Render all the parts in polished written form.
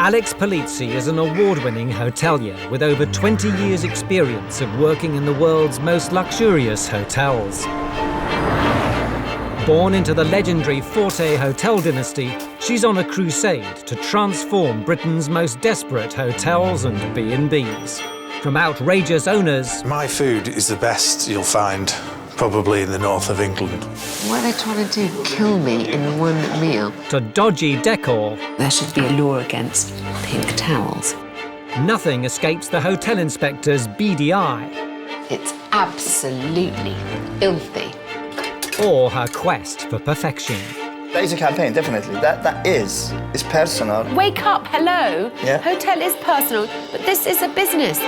Alex Polizzi is an award-winning hotelier with over 20 years' experience of working in the world's most luxurious hotels. Born into the legendary Forte hotel dynasty, she's on a crusade to transform Britain's most desperate hotels and B&Bs. From outrageous owners... My food is the best you'll find probably in the north of England. What are they trying to do? Kill me in one meal? To dodgy decor. There should be a law against pink towels. Nothing escapes the hotel inspector's beady eye. It's absolutely filthy. Or her quest for perfection. That is a campaign, definitely. That is. It's personal. Wake up, hello. Yeah. Hotel is personal, but this is a business.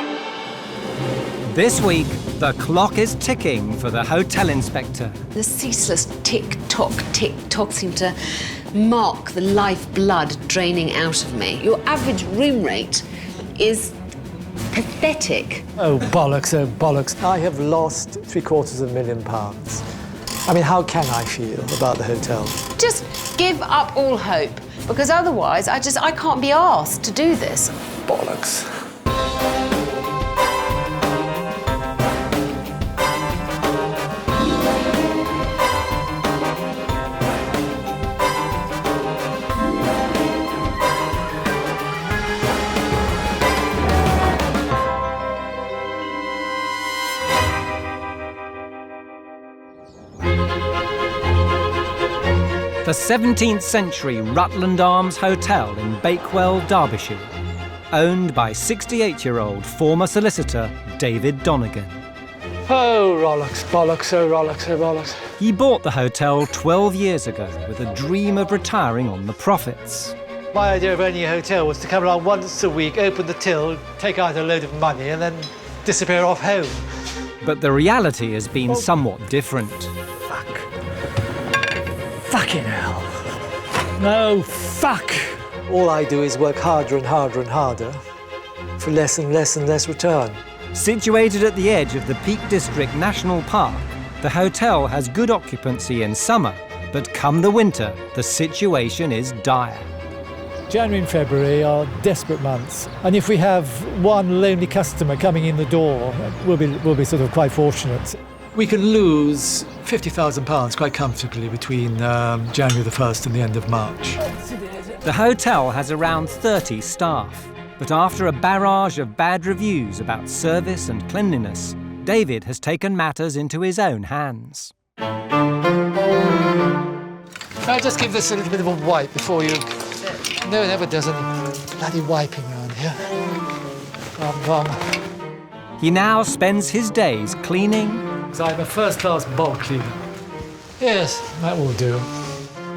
This week, the clock is ticking for the hotel inspector. The ceaseless tick-tock seem to mark the lifeblood draining out of me. Your average room rate is pathetic. Oh, bollocks. I have lost £750,000. I mean, how can I feel about the hotel? Just give up all hope, because otherwise I can't be asked to do this. Bollocks. The 17th century Rutland Arms Hotel in Bakewell, Derbyshire, owned by 68-year-old former solicitor David Donegan. Oh, bollocks. He bought the hotel 12 years ago with a dream of retiring on the profits. My idea of owning a hotel was to come along once a week, open the till, take out a load of money, and then disappear off home. But the reality has been somewhat different. Fucking hell. No, fuck. All I do is work harder and harder and harder for less and less and less return. Situated at the edge of the Peak District National Park, the hotel has good occupancy in summer, but come the winter, the situation is dire. January and February are desperate months, and if we have one lonely customer coming in the door, we'll be sort of quite fortunate. We can lose £50,000 quite comfortably between January the 1st and the end of March. The hotel has around 30 staff, but after a barrage of bad reviews about service and cleanliness, David has taken matters into his own hands. I'll just give this a little bit of a wipe before you... No one ever does any bloody wiping around here. He now spends his days cleaning... I'm a first-class bulk cleaner. Yes, that will do.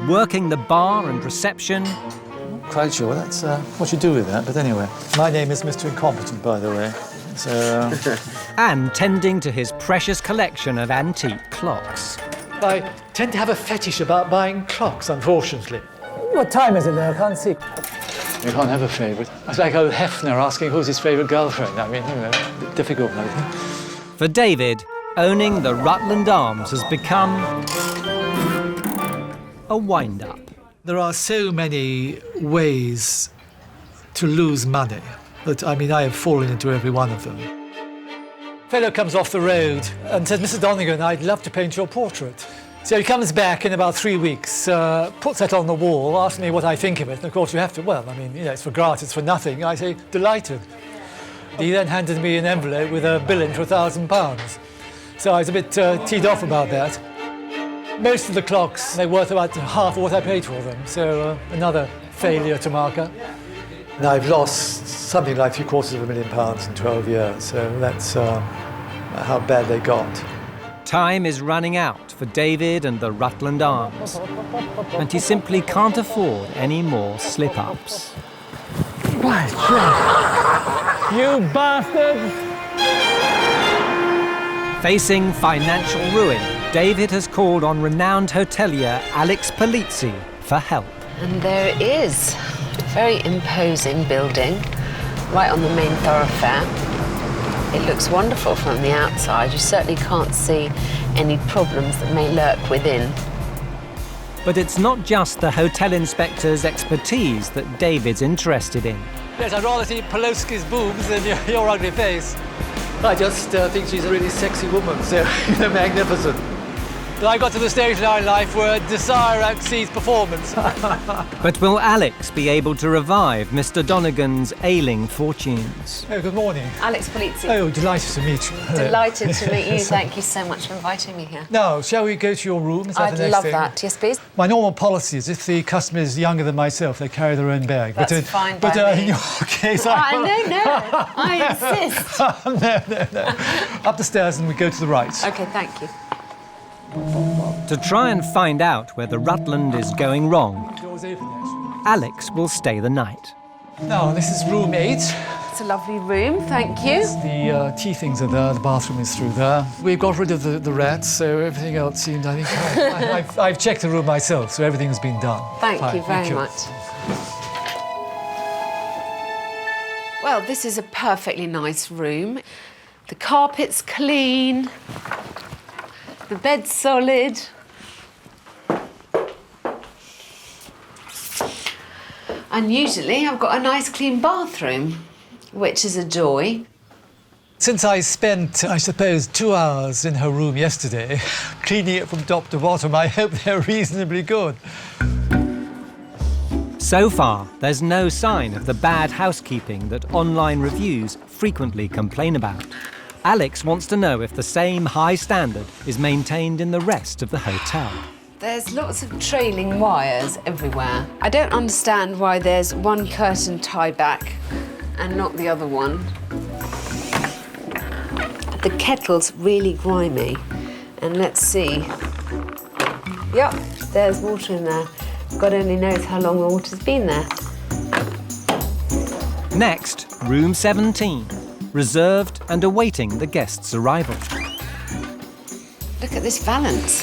Working the bar and reception. I'm not quite sure that's what you do with that, but anyway. My name is Mr. Incompetent, by the way. So... and tending to his precious collection of antique clocks. I tend to have a fetish about buying clocks, unfortunately. What time is it now? I can't see. You can't have a favourite. It's like old Hefner asking who's his favourite girlfriend. I mean, you know, a bit difficult, I think. For David, owning the Rutland Arms has become a wind-up. There are so many ways to lose money that, I mean, I have fallen into every one of them. Fellow comes off the road and says, Mr. Donegan, I'd love to paint your portrait. So he comes back in about 3 weeks, puts that on the wall, asks me what I think of it. And of course you have to, well, I mean, you know, it's for gratis, it's for nothing. I say, delighted. He then handed me an envelope with a bill in for £1,000. So I was a bit teed off about that. Most of the clocks, they're worth about half of what I paid for them. So another failure to mark up. And I've lost something like £750,000 in 12 years. So that's how bad they got. Time is running out for David and the Rutland Arms. And he simply can't afford any more slip-ups. Right, you bastard! Facing financial ruin, David has called on renowned hotelier Alex Polizzi for help. And there it is, a very imposing building, right on the main thoroughfare. It looks wonderful from the outside. You certainly can't see any problems that may lurk within. But it's not just the hotel inspector's expertise that David's interested in. Yes, I'd rather see Polizzi's boobs than your ugly face. I just think she's a really sexy woman, so magnificent. But I got to the stage in our life where desire exceeds performance. But will Alex be able to revive Mr. Donegan's ailing fortunes? Oh, good morning. Alex Polizzi. Oh, delighted to meet you. Delighted to meet you. Thank you so much for inviting me here. Now, shall we go to your room? Is that I'd the next love thing? that. Yes, please. My normal policy is if the customer is younger than myself, they carry their own bag. That's fine by But me. in your case, No, I insist. no. Up the stairs and we go to the right. OK, thank you. To try and find out where the Rutland is going wrong, Doors open, actually. Alex will stay the night. Now, this is room 8. It's a lovely room, thank you. The tea things are there, the bathroom is through there. We've got rid of the rats, so everything else seemed, I think... I've checked the room myself, so everything's been done. Thank Fine, you very much. Well, this is a perfectly nice room. The carpet's clean. The bed's solid. And usually I've got a nice clean bathroom, which is a joy. Since I spent, I suppose, 2 hours in her room yesterday, cleaning it from top to bottom, I hope they're reasonably good. So far, there's no sign of the bad housekeeping that online reviews frequently complain about. Alex wants to know if the same high standard is maintained in the rest of the hotel. There's lots of trailing wires everywhere. I don't understand why there's one curtain tie back and not the other one. The kettle's really grimy. And let's see. Yep, there's water in there. God only knows how long the water's been there. Next, room 17, reserved and awaiting the guests' arrival. Look at this valance.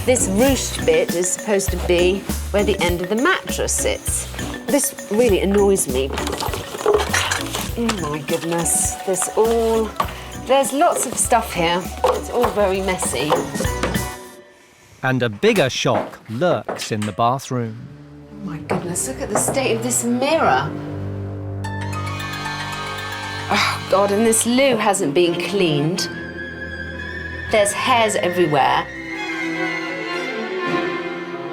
This ruched bit is supposed to be where the end of the mattress sits. This really annoys me. Oh my goodness, there's lots of stuff here. It's all very messy. And a bigger shock lurks in the bathroom. Oh my goodness, look at the state of this mirror. Oh God, and this loo hasn't been cleaned. There's hairs everywhere.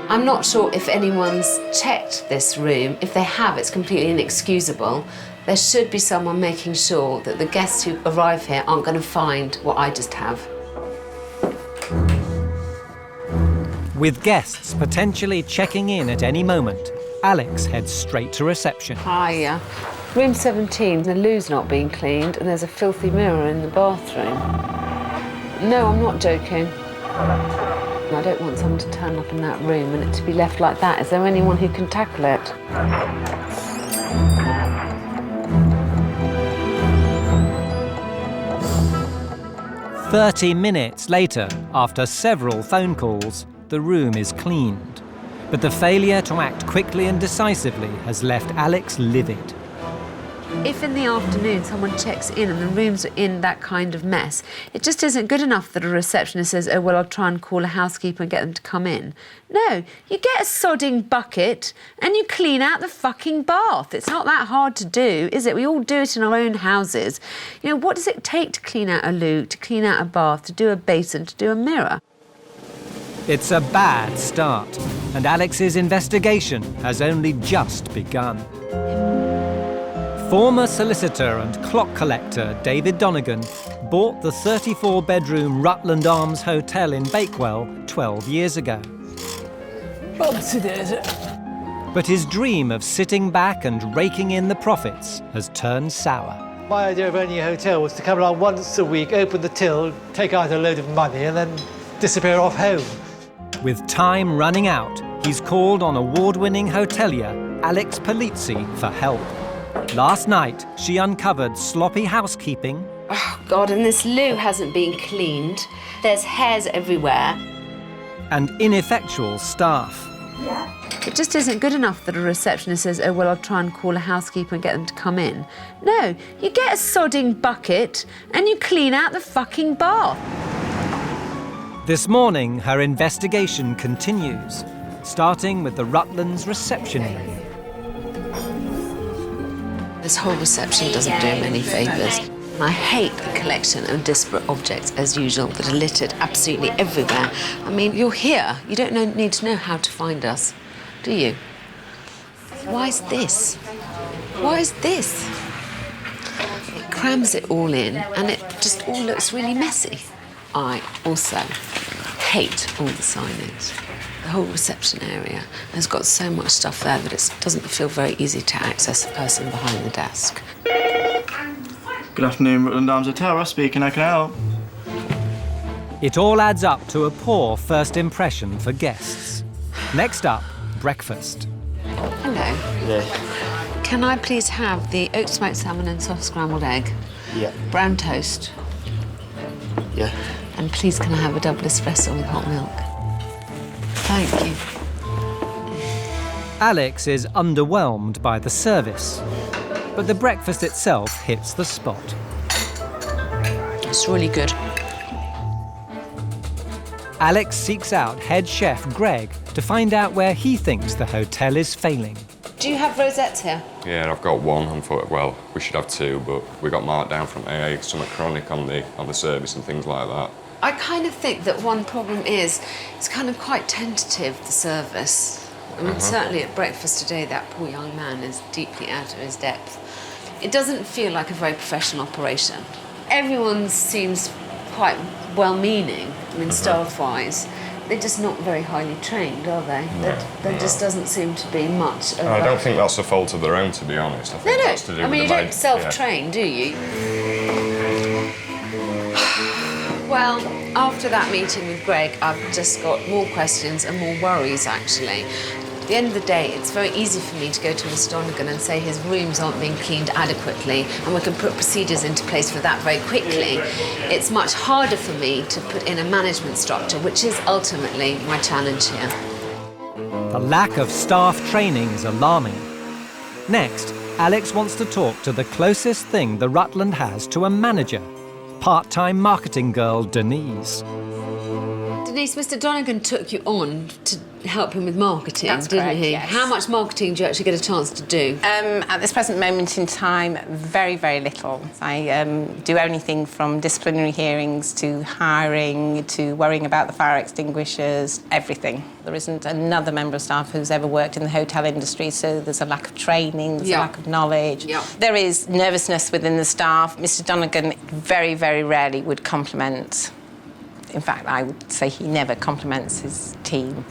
I'm not sure if anyone's checked this room. If they have, it's completely inexcusable. There should be someone making sure that the guests who arrive here aren't going to find what I just have. With guests potentially checking in at any moment, Alex heads straight to reception. Hiya. Room 17, the loo's not being cleaned and there's a filthy mirror in the bathroom. No, I'm not joking. I don't want someone to turn up in that room and it to be left like that. Is there anyone who can tackle it? "30 minutes later, after several phone calls, the room is cleaned. But the failure to act quickly and decisively has left Alex livid. If in the afternoon someone checks in and the rooms are in that kind of mess, it just isn't good enough that a receptionist says, oh, well, I'll try and call a housekeeper and get them to come in. No, you get a sodding bucket and you clean out the fucking bath. It's not that hard to do, is it? We all do it in our own houses. You know, what does it take to clean out a loo, to clean out a bath, to do a basin, to do a mirror? It's a bad start, and Alex's investigation has only just begun. Former solicitor and clock collector David Donegan bought the 34-bedroom Rutland Arms hotel in Bakewell 12 years ago. But his dream of sitting back and raking in the profits has turned sour. My idea of owning a hotel was to come along once a week, open the till, take out a load of money and then disappear off home. With time running out, he's called on award-winning hotelier Alex Polizzi for help. Last night, she uncovered sloppy housekeeping. Oh, God, and this loo hasn't been cleaned. There's hairs everywhere. And ineffectual staff. It just isn't good enough that a receptionist says, oh, well, I'll try and call a housekeeper and get them to come in. No, you get a sodding bucket and you clean out the fucking bath. This morning, her investigation continues. starting with the Rutland's reception area. This whole reception doesn't do him any favours. I hate the collection of disparate objects, as usual, that are littered absolutely everywhere. I mean, you're here. You don't need to know how to find us, do you? Why is this? Why is this? It crams it all in, and it just all looks really messy. I also hate all the signage. The whole reception area has got so much stuff there that it doesn't feel very easy to access the person behind the desk. Good afternoon, Rutland Arms Hotel. Ross speaking, how can I help? It all adds up to a poor first impression for guests. Next up, breakfast. Hello. Yeah. Can I please have the oat smoked salmon and soft scrambled egg? Yeah. Brown toast. Yeah. And please can I have a double espresso with hot milk? Thank you. Alex is underwhelmed by the service, but the breakfast itself hits the spot. It's really good. Alex seeks out head chef Greg to find out where he thinks the hotel is failing. Do you have rosettes here? Yeah, I've got one. I thought, well, we should have two, but we got marked down from something chronic on the service and things like that. I kind of think that one problem is it's kind of quite tentative, the service. I mean, certainly at breakfast today, that poor young man is deeply out of his depth. It doesn't feel like a very professional operation. Everyone seems quite well-meaning, I mean, staff-wise. They're just not very highly trained, are they? There just doesn't seem to be much of I don't think that's a fault of their own, to be honest. I think that's to do I mean, you with the don't self-train, do you? Well, after that meeting with Greg, I've just got more questions and more worries, actually. At the end of the day, it's very easy for me to go to Mr. Donegan and say his rooms aren't being cleaned adequately, and we can put procedures into place for that very quickly. It's much harder for me to put in a management structure, which is ultimately my challenge here. The lack of staff training is alarming. Next, Alex wants to talk to the closest thing the Rutland has to a manager, part-time marketing girl Denise. Denise, Mr. Donegan took you on to help him with marketing, That's didn't correct, he? yes. How much marketing do you actually get a chance to do? At this present moment in time, very, very little. I do anything from disciplinary hearings to hiring to worrying about the fire extinguishers, everything. There isn't another member of staff who's ever worked in the hotel industry, so there's a lack of training, there's a lack of knowledge. There is nervousness within the staff. Mr. Donegan very, very rarely would compliment. In fact, I would say he never compliments his team.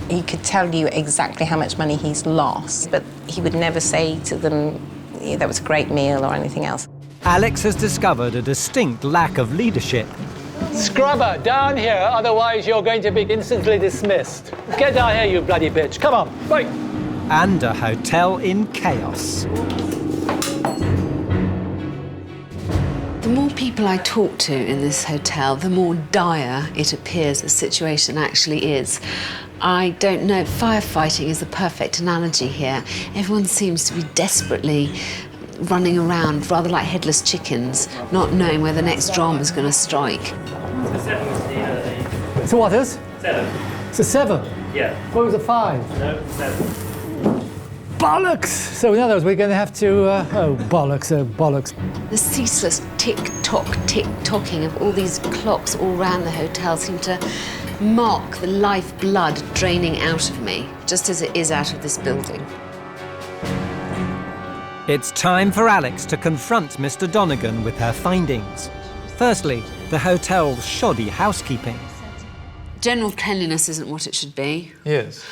He could tell you exactly how much money he's lost, but he would never say to them, yeah, that was a great meal or anything else. Alex has discovered a distinct lack of leadership. Scrubber, down here, otherwise you're going to be instantly dismissed. Get down here, you bloody bitch. Come on, right. And a hotel in chaos. The more people I talk to in this hotel, the more dire it appears the situation actually is. I don't know, firefighting is the perfect analogy here. Everyone seems to be desperately running around, rather like headless chickens, not knowing where the next drama's going to strike. So what is? 7. It's a 7? Yeah. What was a 5? No, 7. Bollocks! So in other words, we're going to have to... oh, bollocks. The ceaseless tick-tocking of all these clocks all around the hotel seem to mark the lifeblood draining out of me, just as it is out of this building. It's time for Alex to confront Mr. Donegan with her findings. Firstly, the hotel's shoddy housekeeping. General cleanliness isn't what it should be. Yes.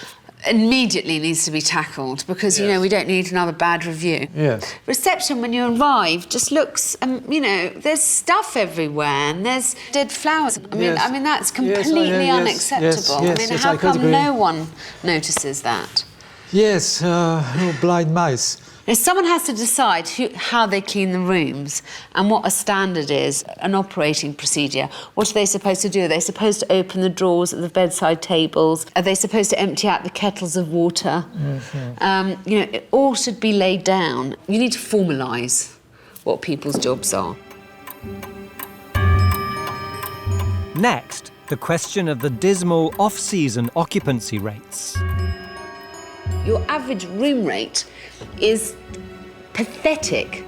Immediately needs to be tackled because, you know, we don't need another bad review. Yes. Reception, when you arrive, just looks, you know, there's stuff everywhere and there's dead flowers. I mean, that's completely unacceptable. How come no one notices that? Yes, blind mice. Now, someone has to decide how they clean the rooms and what a standard is, an operating procedure. What are they supposed to do? Are they supposed to open the drawers at the bedside tables? Are they supposed to empty out the kettles of water? Mm-hmm. You know, it all should be laid down. You need to formalise what people's jobs are. Next, the question of the dismal off-season occupancy rates. Your average room rate is pathetic.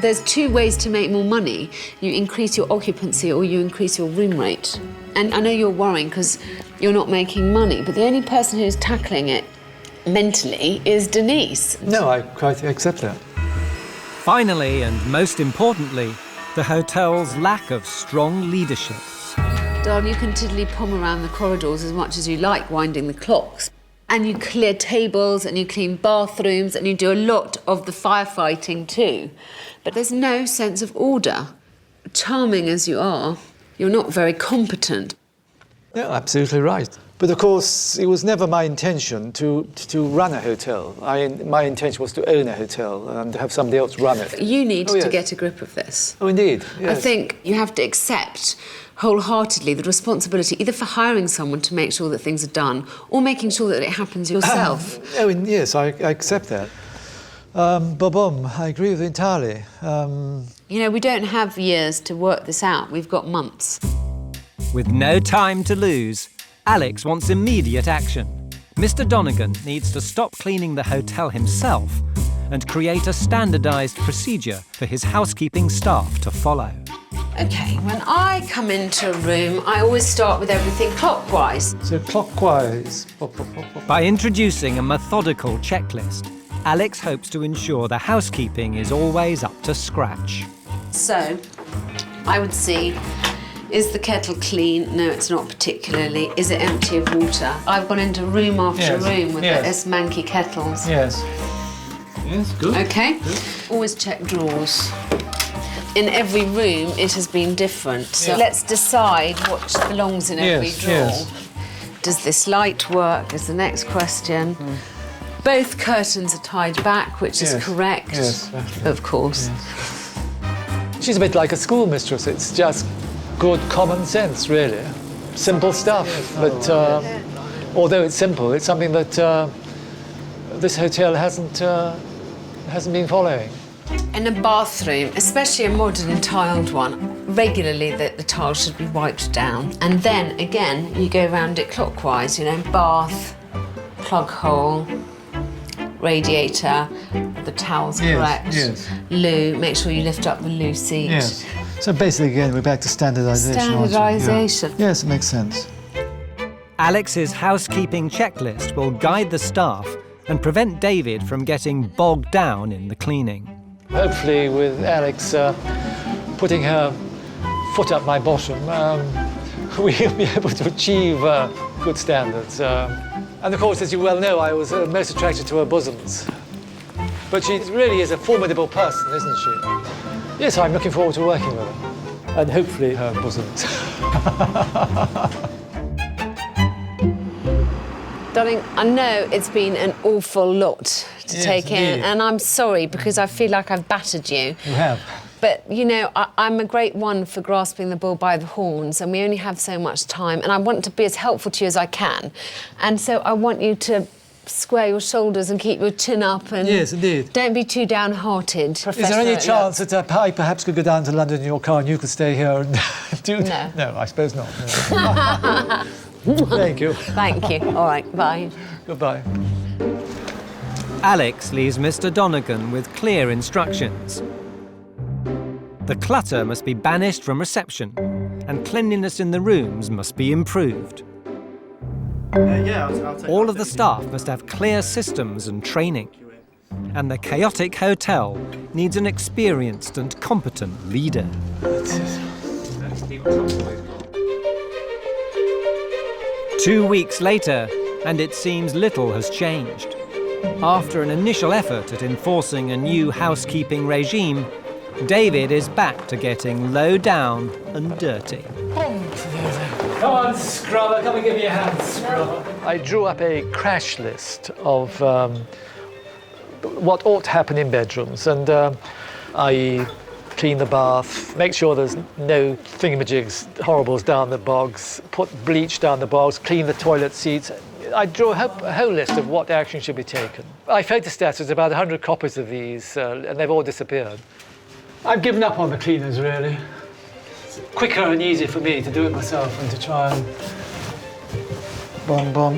There's two ways to make more money. You increase your occupancy or you increase your room rate. And I know you're worrying because you're not making money, but the only person who's tackling it mentally is Denise. No, I quite accept that. Finally, and most importantly, the hotel's lack of strong leadership. Darn, you can tiddly pom around the corridors as much as you like, winding the clocks. And you clear tables and you clean bathrooms and you do a lot of the firefighting too. But there's no sense of order. Charming as you are, you're not very competent. No, absolutely right. But of course, it was never my intention to run a hotel. My intention was to own a hotel and have somebody else run it. You need to get a grip of this. Oh, indeed. Yes. I think you have to accept wholeheartedly the responsibility either for hiring someone to make sure that things are done or making sure that it happens yourself. Yes, I accept that. Bob, I agree with you entirely. You know, we don't have years to work this out. We've got months. With no time to lose, Alex wants immediate action. Mr. Donegan needs to stop cleaning the hotel himself and create a standardised procedure for his housekeeping staff to follow. OK, when I come into a room, I always start with everything clockwise. So clockwise. By introducing a methodical checklist, Alex hopes to ensure the housekeeping is always up to scratch. So, I would see, is the kettle clean? No, it's not particularly. Is it empty of water? I've gone into room after room with the manky kettles. Yes. Yes, good. OK. Good. Always check drawers. In every room, it has been different. So let's decide what belongs in every drawer. Yes. Does this light work is the next question. Both curtains are tied back, which is correct. Yes, of course. Yes. She's a bit like a schoolmistress. It's just good common sense, really. Simple stuff. But although it's simple, it's something that this hotel hasn't been following. In a bathroom, especially a modern tiled one, regularly the tiles should be wiped down. And then, again, you go around it clockwise, you know, bath, plug hole, radiator, the towel's correct, loo, make sure you lift up the loo seat. Yes. So basically, again, we're back to standardisation. Standardisation. Yeah. Yes, it makes sense. Alex's housekeeping checklist will guide the staff and prevent David from getting bogged down in the cleaning. Hopefully, with Alex putting her foot up my bottom, we'll be able to achieve good standards. And of course, as you well know, I was most attracted to her bosoms. But she really is a formidable person, isn't she? Yes, I'm looking forward to working with her. And hopefully her bosoms. Darling, I know it's been an awful lot to take in, and I'm sorry because I feel like I've battered you. You have. But, you know, I'm a great one for grasping the bull by the horns, and we only have so much time, and I want to be as helpful to you as I can. And so I want you to square your shoulders and keep your chin up and... Yes, indeed. Don't be too downhearted. Is there any chance that I perhaps could go down to London in your car and you could stay here and do... No. No, I suppose not. No. Thank you. Thank you. All right, bye. Goodbye. Alex leaves Mr. Donegan with clear instructions. The clutter must be banished from reception, and cleanliness in the rooms must be improved. All of the staff must have clear systems and training, and the chaotic hotel needs an experienced and competent leader. 2 weeks later, and it seems little has changed. After an initial effort at enforcing a new housekeeping regime, David is back to getting low down and dirty. Come on, Scrubber, come and give me a hand, Scrubber. I drew up a crash list of what ought to happen in bedrooms, and I clean the bath, make sure there's no thingamajigs, horribles down the bogs, put bleach down the bogs, clean the toilet seats. I drew a whole list of what action should be taken. I photostat there's about 100 copies of these, and they've all disappeared. I've given up on the cleaners, really. it's quicker and easier for me to do it myself than to try and bomb.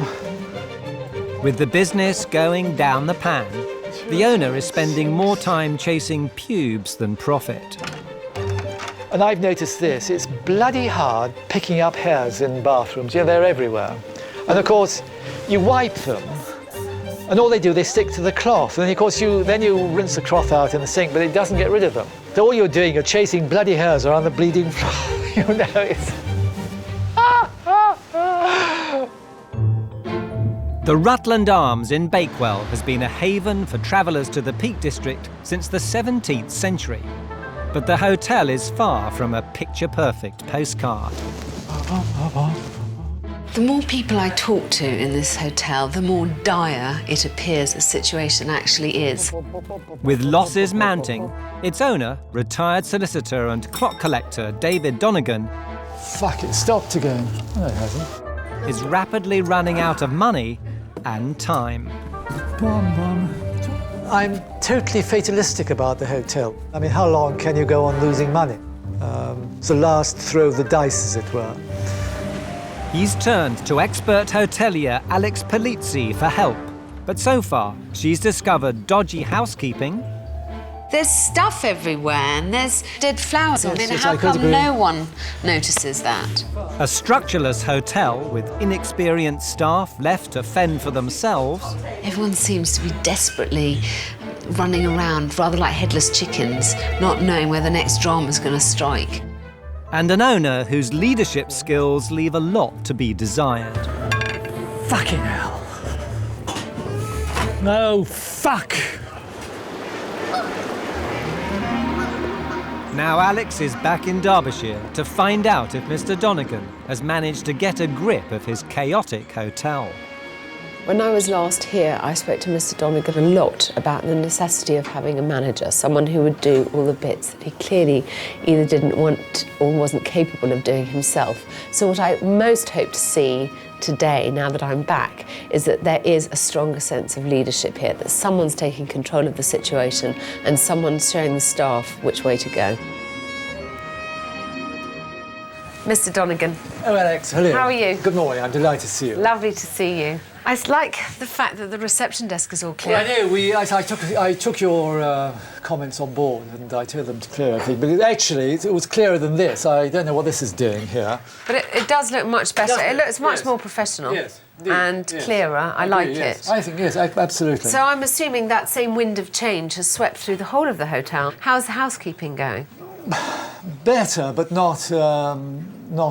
With the business going down the pan, the owner is spending more time chasing pubes than profit. And I've noticed this, it's bloody hard picking up hairs in bathrooms. They're everywhere. And of course, you wipe them, and all they do, they stick to the cloth. And of course, then you rinse the cloth out in the sink, but it doesn't get rid of them. So all you're doing, you're chasing bloody hairs around the bleeding floor. It's... The Rutland Arms in Bakewell has been a haven for travellers to the Peak District since the 17th century. But the hotel is far from a picture-perfect postcard. The more people I talk to in this hotel, the more dire it appears the situation actually is. With losses mounting, its owner, retired solicitor and clock collector David Donegan, Fuck, it stopped again. No, it hasn't. is rapidly running out of money and time. I'm totally fatalistic about the hotel. I mean, how long can you go on losing money? It's the last throw of the dice, as it were. He's turned to expert hotelier Alex Polizzi for help. But so far, she's discovered dodgy housekeeping. There's stuff everywhere and there's dead flowers. Yes, I mean, yes, how I could come agree. no one notices that? A structureless hotel with inexperienced staff left to fend for themselves. Everyone seems to be desperately running around, rather like headless chickens, not knowing where the next drama's going to strike. And an owner whose leadership skills leave a lot to be desired. Fucking hell. No, fuck! Now Alex is back in Derbyshire to find out if Mr. Donegan has managed to get a grip of his chaotic hotel. When I was last here, I spoke to Mr. Donegan a lot about the necessity of having a manager, someone who would do all the bits that he clearly either didn't want or wasn't capable of doing himself. So what I most hope to see today, now that I'm back, is that there is a stronger sense of leadership here, that someone's taking control of the situation and someone's showing the staff which way to go. Mr. Donegan. Oh, Alex, hello. How are you? Good morning, I'm delighted to see you. Lovely to see you. I like the fact that the reception desk is all clear. Well, I know, I took your comments on board and I told them to clear everything, but it was clearer than this. I don't know what this is doing here. But it does look much better. Doesn't It looks much yes. more professional Yes, indeed. and Yes. clearer. I like agree, yes. it. I think, yes, absolutely. So I'm assuming that same wind of change has swept through the whole of the hotel. How's the housekeeping going? Better, but not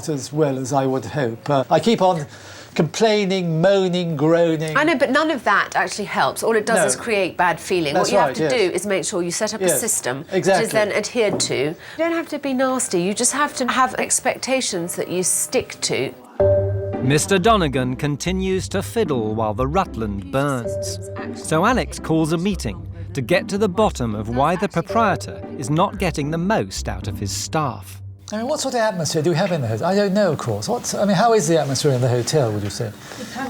as well as I would hope. I keep on complaining, moaning, groaning. I know, but none of that actually helps. All it does No. is create bad feeling. That's What you have right, to yes. do is make sure you set up a Yes, system exactly. which is then adhered to. You don't have to be nasty. You just have to have expectations that you stick to. Mr. Donegan continues to fiddle while the Rutland burns. So Alex calls a meeting to get to the bottom of why the proprietor is not getting the most out of his staff. I mean, what sort of atmosphere do we have in the hotel? I don't know, of course. How is the atmosphere in the hotel, would you say?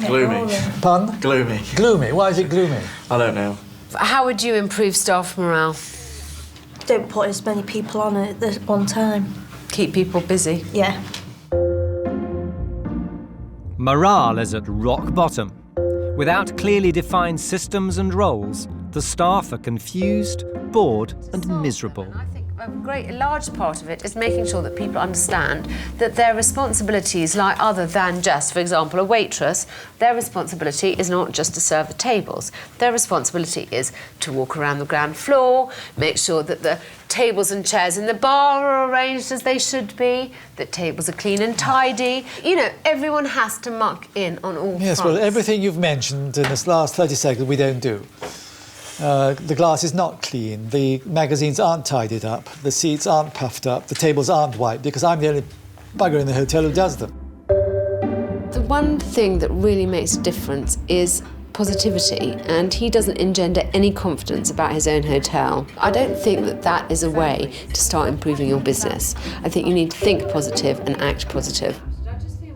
Gloomy. Pardon? Gloomy. Gloomy? Why is it gloomy? I don't know. How would you improve staff morale? Don't put as many people on it at one time. Keep people busy? Yeah. Morale is at rock bottom. Without clearly defined systems and roles, the staff are confused, bored and miserable. I think a large part of it is making sure that people understand that their responsibilities lie other than just, for example, a waitress. Their responsibility is not just to serve the tables. Their responsibility is to walk around the ground floor, make sure that the tables and chairs in the bar are arranged as they should be, that tables are clean and tidy. You know, everyone has to muck in on all Yes, fronts. well, everything you've mentioned in this last 30 seconds we don't do. The glass is not clean, the magazines aren't tidied up, the seats aren't puffed up, the tables aren't wiped, because I'm the only bugger in the hotel who does them. The one thing that really makes a difference is positivity, and he doesn't engender any confidence about his own hotel. I don't think that that is a way to start improving your business. I think you need to think positive and act positive.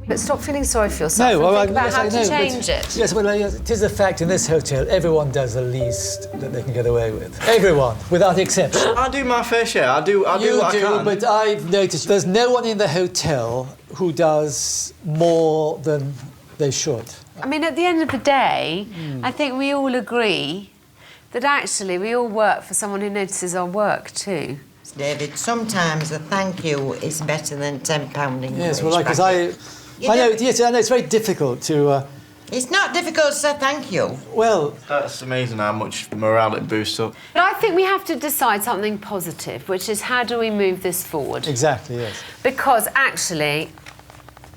But stop feeling sorry for yourself No, well, and think about yes, how I to know, change but- it. Yes, well, it is a fact in this hotel, everyone does the least that they can get away with. Everyone, without exception. I do my fair share. I do You what I do, can. but I've noticed there's no one in the hotel who does more than they should. I mean, at the end of the day, I think we all agree that actually we all work for someone who notices our work too. David, sometimes a thank you is better than £10 English. Yes, well, because I know, yes, I know it's very difficult to... It's not difficult to say thank you. Well... That's amazing how much morale it boosts up. But I think we have to decide something positive, which is how do we move this forward? Exactly, yes. Because actually,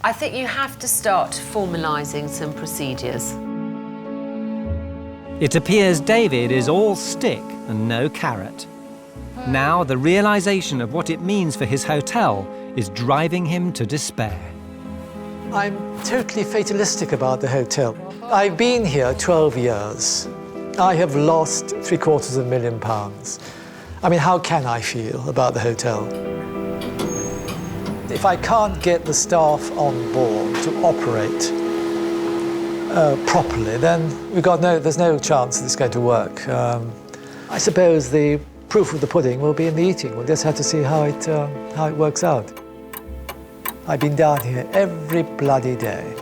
I think you have to start formalising some procedures. It appears David is all stick and no carrot. Now the realisation of what it means for his hotel is driving him to despair. I'm totally fatalistic about the hotel. I've been here 12 years. I have lost £750,000. I mean, how can I feel about the hotel? If I can't get the staff on board to operate properly, then there's no chance that it's going to work. I suppose the proof of the pudding will be in the eating. We'll just have to see how it works out. I've been down here every bloody day,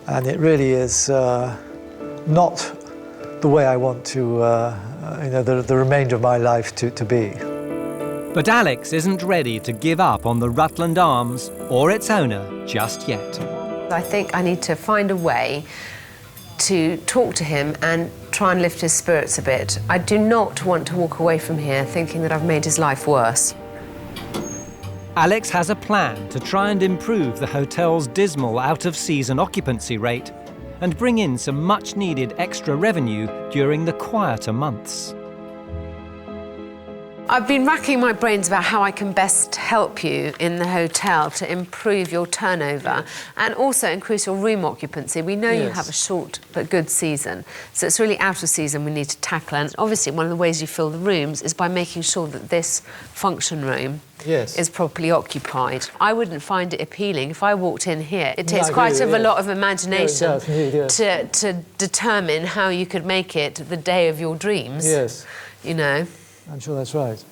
and it really is not the way I want to, the remainder of my life to be. But Alex isn't ready to give up on the Rutland Arms or its owner just yet. I think I need to find a way to talk to him and try and lift his spirits a bit. I do not want to walk away from here thinking that I've made his life worse. Alex has a plan to try and improve the hotel's dismal out-of-season occupancy rate and bring in some much-needed extra revenue during the quieter months. I've been racking my brains about how I can best help you in the hotel to improve your turnover and also increase your room occupancy. We know you have a short but good season, so it's really out of season we need to tackle. And obviously one of the ways you fill the rooms is by making sure that this function room is properly occupied. I wouldn't find it appealing if I walked in here. It takes quite a lot of imagination to determine how you could make it the day of your dreams. Yes. You know. I'm sure that's right.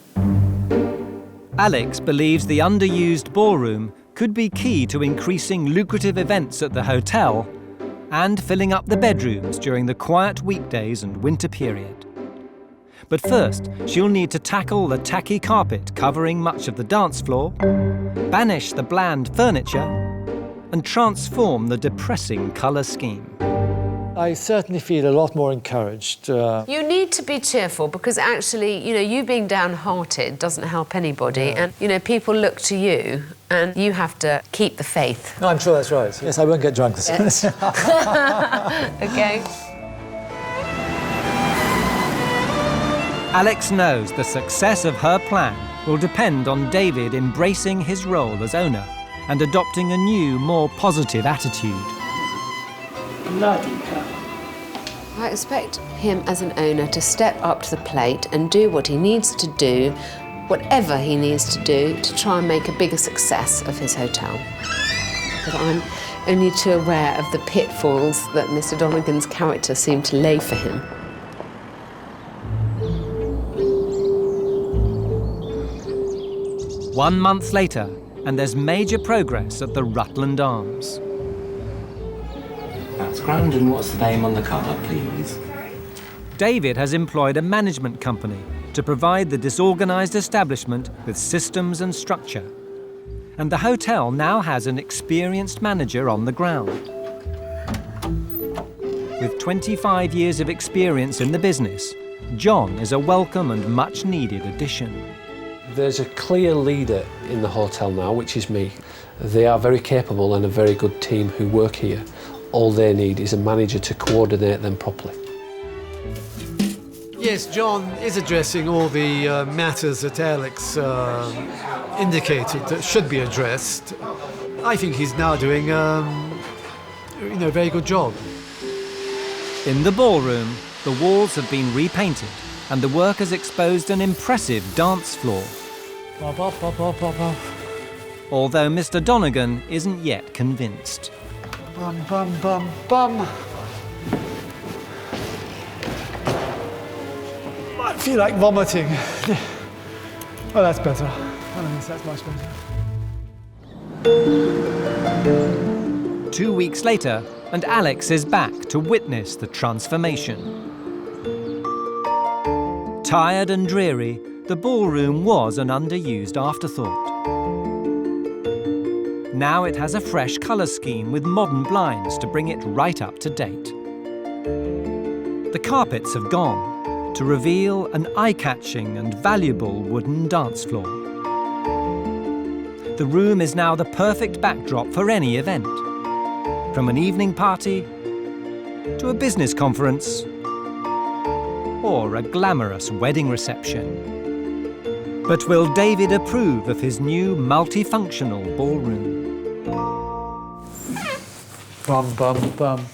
Alex believes the underused ballroom could be key to increasing lucrative events at the hotel and filling up the bedrooms during the quiet weekdays and winter period. But first, she'll need to tackle the tacky carpet covering much of the dance floor, banish the bland furniture, and transform the depressing colour scheme. I certainly feel a lot more encouraged. You need to be cheerful because actually, you being downhearted doesn't help anybody. And, people look to you and you have to keep the faith. No, I'm sure that's right. Yes, I won't get drunk this time. OK. Alex knows the success of her plan will depend on David embracing his role as owner and adopting a new, more positive attitude. I expect him as an owner to step up to the plate and do what he needs to do, whatever he needs to do, to try and make a bigger success of his hotel. But I'm only too aware of the pitfalls that Mr. Donegan's character seemed to lay for him. One month later, and there's major progress at the Rutland Arms. That's grand, and what's the name on the card, please? David has employed a management company to provide the disorganised establishment with systems and structure. And the hotel now has an experienced manager on the ground. With 25 years of experience in the business, John is a welcome and much-needed addition. There's a clear leader in the hotel now, which is me. They are very capable and a very good team who work here. All they need is a manager to coordinate them properly. Yes, John is addressing all the matters that Alex indicated that should be addressed. I think he's now doing a very good job. In the ballroom, the walls have been repainted and the work has exposed an impressive dance floor. although Mr. Donegan isn't yet convinced. Bum, bum, bum, bum. I feel like vomiting. Oh, that's better. I mean, that's much better. 2 weeks later, and Alex is back to witness the transformation. Tired and dreary, the ballroom was an underused afterthought. Now it has a fresh colour scheme with modern blinds to bring it right up to date. The carpets have gone to reveal an eye-catching and valuable wooden dance floor. The room is now the perfect backdrop for any event, from an evening party to a business conference or a glamorous wedding reception. But will David approve of his new multifunctional ballroom? Bum, bum, bum.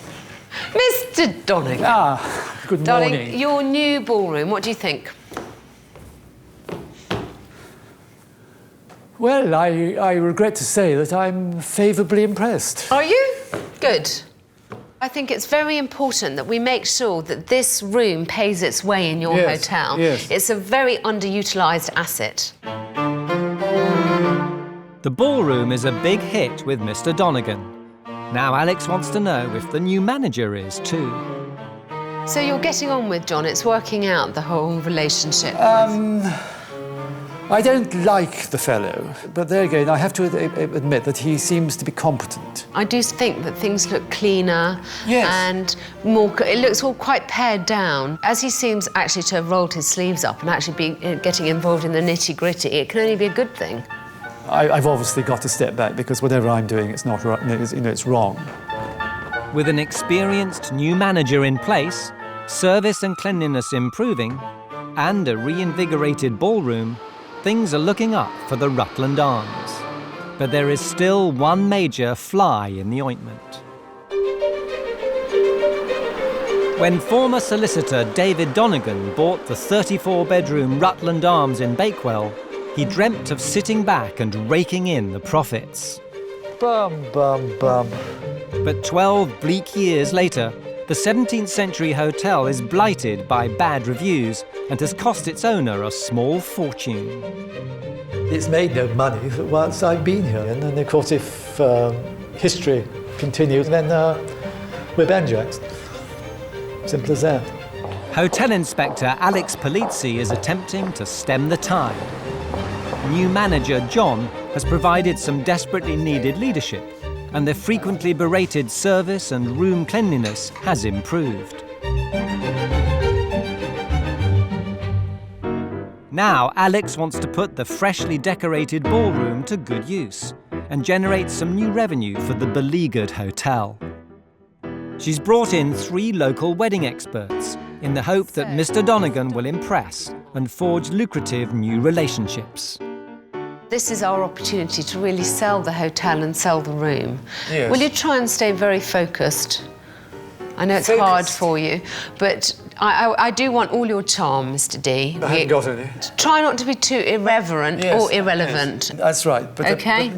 Mr. Donegan. Good Darling, morning. your new ballroom, what do you think? Well, I regret to say that I'm favourably impressed. Are you? Good. I think it's very important that we make sure that this room pays its way in your hotel. Yes. It's a very underutilised asset. The ballroom is a big hit with Mr. Donegan. Now Alex wants to know if the new manager is too. So you're getting on with John, it's working out, the whole relationship. I don't like the fellow, but there again, I have to admit that he seems to be competent. I do think that things look cleaner Yes. and more. It looks all quite pared down. As he seems actually to have rolled his sleeves up and actually be getting involved in the nitty-gritty, it can only be a good thing. I've obviously got to step back because whatever I'm doing, it's not right. It's wrong. With an experienced new manager in place, service and cleanliness improving, and a reinvigorated ballroom, things are looking up for the Rutland Arms. But there is still one major fly in the ointment. When former solicitor David Donegan bought the 34-bedroom Rutland Arms in Bakewell, he dreamt of sitting back and raking in the profits. Bum, bum, bum. But 12 bleak years later, the 17th century hotel is blighted by bad reviews and has cost its owner a small fortune. It's made no money whilst I've been here. And then, of course, if history continues, then we're banjacks. Simple as that. Hotel inspector Alex Polizzi is attempting to stem the tide. New manager John has provided some desperately needed leadership, and the frequently berated service and room cleanliness has improved. Now Alex wants to put the freshly decorated ballroom to good use and generate some new revenue for the beleaguered hotel. She's brought in 3 local wedding experts in the hope that Mr. Donegan will impress and forge lucrative new relationships. This is our opportunity to really sell the hotel and sell the room. Yes. Will you try and stay very focused? I know it's hard for you, but I do want all your charm, Mr. D. I haven't got any. Try not to be too irreverent or irrelevant. Yes. That's right. But OK?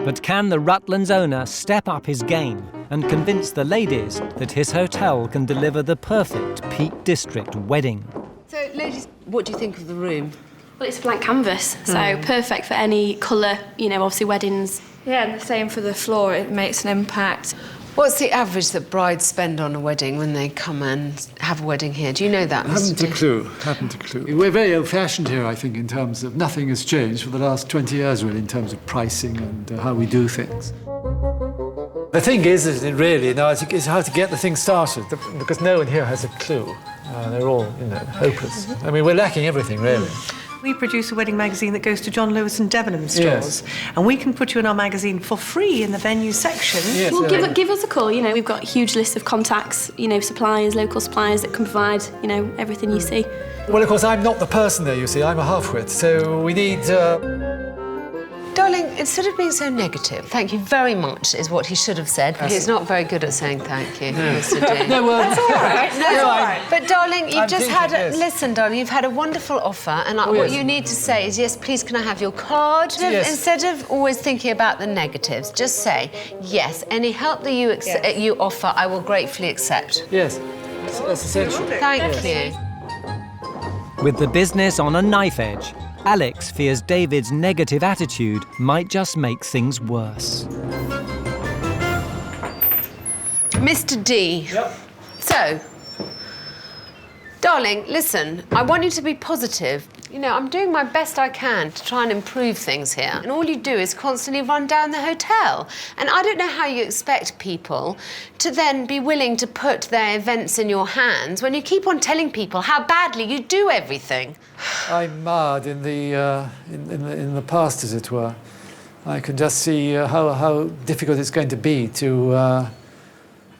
But can the Rutland's owner step up his game and convince the ladies that his hotel can deliver the perfect Peak District wedding? So, ladies, what do you think of the room? Well, it's a blank canvas, so perfect for any colour, you know, obviously weddings. Yeah, and the same for the floor, it makes an impact. What's the average that brides spend on a wedding when they come and have a wedding here? Do you know that, Mr. Haven't a clue. Haven't a clue. We're very old-fashioned here, I think, in terms of nothing has changed for the last 20 years, really, in terms of pricing and how we do things. The thing is really, now, is how to get the thing started, because no one here has a clue. They're all, you know, hopeless. I mean, we're lacking everything, really. We produce a wedding magazine that goes to John Lewis and Debenham stores, and we can put you in our magazine for free in the venue section. Yes, well, give us a call. You know, we've got a huge list of contacts, you know, suppliers, local suppliers that can provide, you know, everything you see. Well, of course, I'm not the person there, you see. I'm a half-wit, so we need... Darling, instead of being so negative, thank you very much is what he should have said. He's not very good at saying thank you, Mr. D. No, well, that's all right. No, all right. But darling, you've I'm just thinking, had yes. listen, darling, you've had a wonderful offer, and what you need to say is, yes, please, can I have your card? Yes. Instead of always thinking about the negatives, just say, yes, any help that you offer, I will gratefully accept. Yes, that's essential. Thank you. With the business on a knife edge, Alex fears David's negative attitude might just make things worse. Mr. D. Yep. So, darling, listen, I want you to be positive. You know, I'm doing my best I can to try and improve things here. And all you do is constantly run down the hotel. And I don't know how you expect people to then be willing to put their events in your hands when you keep on telling people how badly you do everything. I'm marred in the past, as it were. I can just see how difficult it's going to be to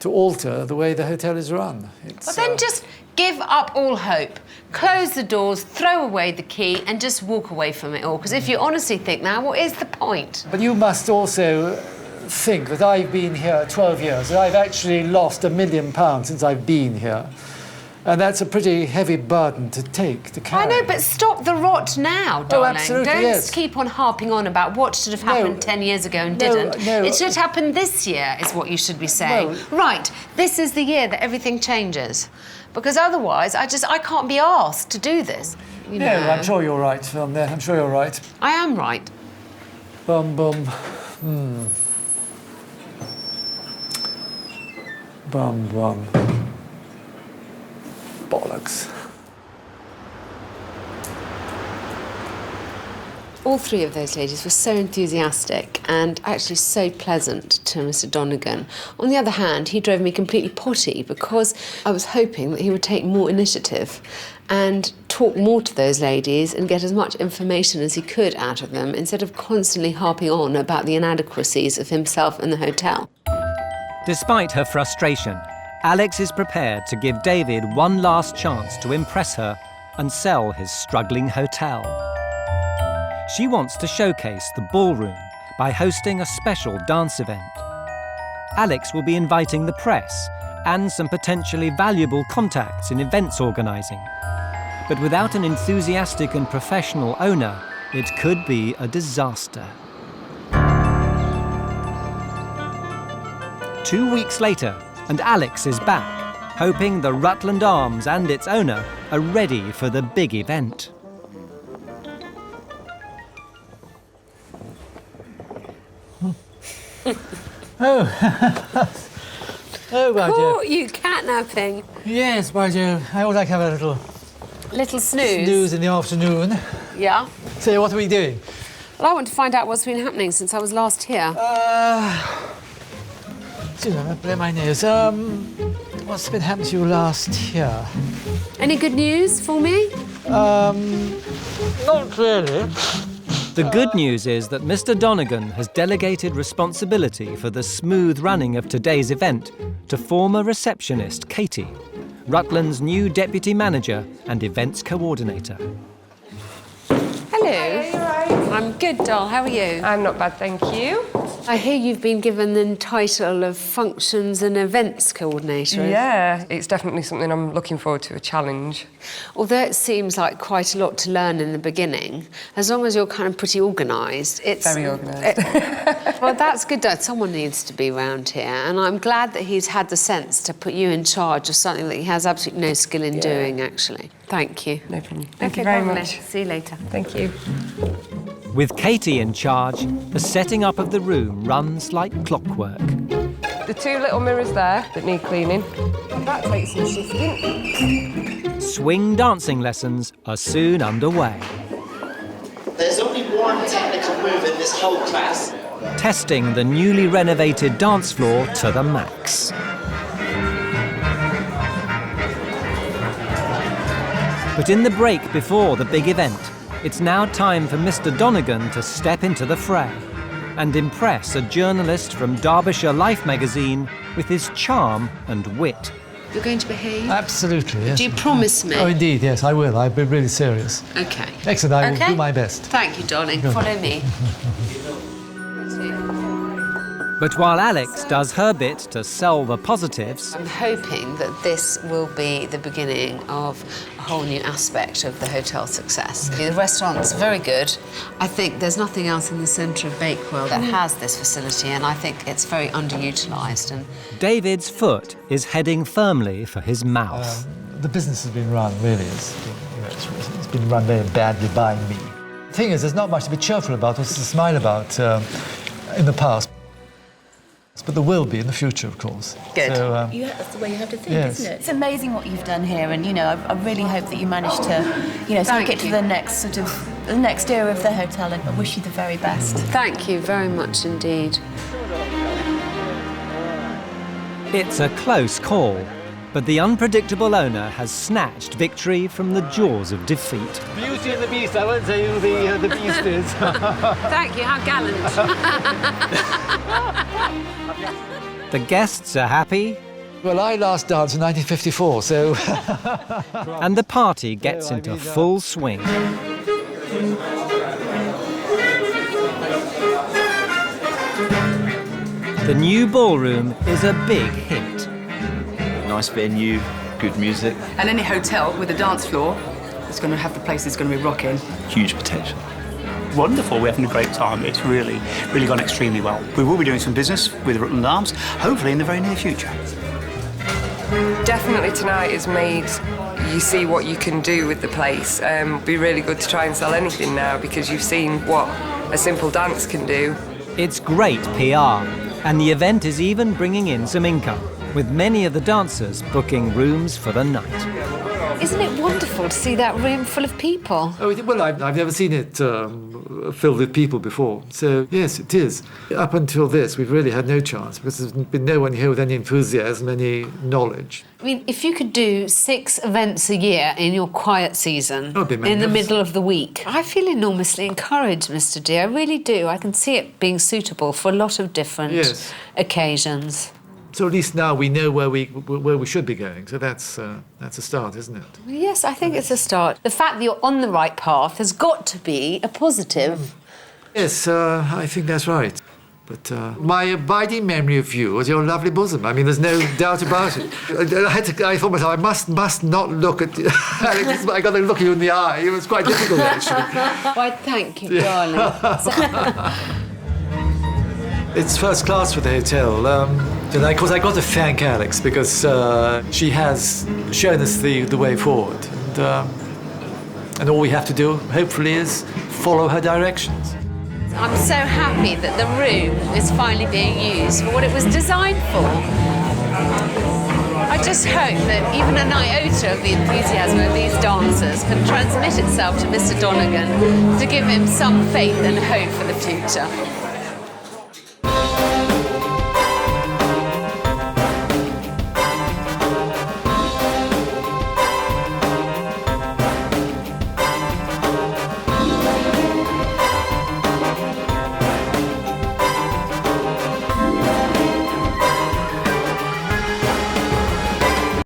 alter the way the hotel is run. But then just give up all hope. Close the doors, throw away the key, and just walk away from it all. Because if you honestly think now, what is the point? But you must also think that I've been here 12 years, that I've actually lost £1 million since I've been here. And that's a pretty heavy burden to take, to carry. I know, but stop the rot now, darling. Absolutely, Don't yes. keep on harping on about what should have happened 10 years ago and didn't. No. It should happen this year, is what you should be saying. No. Right, this is the year that everything changes. Because otherwise, I can't be asked to do this. You know. I'm sure you're right, Film, there. I'm sure you're right. I am right. Bum, bum. Bum, bum. Bollocks. All three of those ladies were so enthusiastic and actually so pleasant to Mr. Donegan. On the other hand, he drove me completely potty because I was hoping that he would take more initiative and talk more to those ladies and get as much information as he could out of them instead of constantly harping on about the inadequacies of himself and the hotel. Despite her frustration, Alex is prepared to give David one last chance to impress her and sell his struggling hotel. She wants to showcase the ballroom by hosting a special dance event. Alex will be inviting the press and some potentially valuable contacts in events organising. But without an enthusiastic and professional owner, it could be a disaster. 2 weeks later, and Alex is back, hoping the Rutland Arms and its owner are ready for the big event. Oh, my dear. Caught you catnapping. Yes, my dear. I would like to have a little snooze. Snooze in the afternoon. Yeah. So, what are we doing? Well, I want to find out what's been happening since I was last here. Blow my nose. What's been happening to you last year? Any good news for me? Not really. The good news is that Mr. Donegan has delegated responsibility for the smooth running of today's event to former receptionist Katie, Rutland's new deputy manager and events coordinator. Hello. Hi, are you right? I'm good, doll. How are you? I'm not bad, thank you. I hear you've been given the title of Functions and Events Coordinator. Yeah, it's definitely something I'm looking forward to, a challenge. Although it seems like quite a lot to learn in the beginning, as long as you're kind of pretty organised, it's... Very organised. Well, that's good, Dad. Someone needs to be around here, and I'm glad that he's had the sense to put you in charge of something that he has absolutely no skill in doing, actually. Thank you. No problem. Thank you very much. See you later. Thank you. With Katie in charge, the setting up of the room runs like clockwork. The two little mirrors there that need cleaning. That takes some shifting. Swing dancing lessons are soon underway. There's only one technical move in this whole class. Testing the newly renovated dance floor to the max. But in the break before the big event, it's now time for Mr. Donegan to step into the fray and impress a journalist from Derbyshire Life magazine with his charm and wit. You're going to behave? Absolutely, yes. Do you promise me? Oh, indeed, yes, I will. I'll be really serious. Okay. Excellent, I will do my best. Thank you, darling. Good. Follow me. But while Alex does her bit to sell the positives, I'm hoping that this will be the beginning of a whole new aspect of the hotel success. The restaurant's very good. I think there's nothing else in the centre of Bakewell that has this facility, and I think it's very underutilised. And David's foot is heading firmly for his mouth. The business has been run, really. It's been run very badly by me. The thing is, there's not much to be cheerful about or to smile about in the past. But there will be in the future, of course. Good. So, That's the way you have to think, yes. isn't it? It's amazing what you've done here, and I really hope that you manage to, sort of get to the next era of the hotel, and I wish you the very best. Thank you very much indeed. It's a close call, but the unpredictable owner has snatched victory from the jaws of defeat. Beauty and the Beast, I won't say who the Beast is. Thank you, how gallant. The guests are happy. Well, I last danced in 1954, so... And the party gets into full swing. The new ballroom is a big hit. Nice bit of new, good music. And any hotel with a dance floor is going to have the place that's going to be rocking. Huge potential. Wonderful, we're having a great time. It's really gone extremely well. We will be doing some business with Rutland Arms, hopefully in the very near future. Definitely tonight has made you see what you can do with the place. It'd be really good to try and sell anything now because you've seen what a simple dance can do. It's great PR, and the event is even bringing in some income, with many of the dancers booking rooms for the night. Isn't it wonderful to see that room full of people? Oh, well, I've never seen it filled with people before. So, yes, it is. Up until this, we've really had no chance because there's been no one here with any enthusiasm, any knowledge. I mean, if you could do 6 events a year in your quiet season, in the middle of the week, I feel enormously encouraged, Mr. D. I really do. I can see it being suitable for a lot of different occasions. So at least now we know where we should be going. So that's a start, isn't it? Yes, I think it's a start. The fact that you're on the right path has got to be a positive. Yes, I think that's right. But my abiding memory of you was your lovely bosom. I mean, there's no doubt about it. I thought myself, I must not look at Alex. I got to look you in the eye. It was quite difficult, actually. Why, thank you, darling. It's first class for the hotel. And of course, I got to thank Alex because she has shown us the way forward. And all we have to do, hopefully, is follow her directions. I'm so happy that the room is finally being used for what it was designed for. I just hope that even an iota of the enthusiasm of these dancers can transmit itself to Mr. Donegan to give him some faith and hope for the future.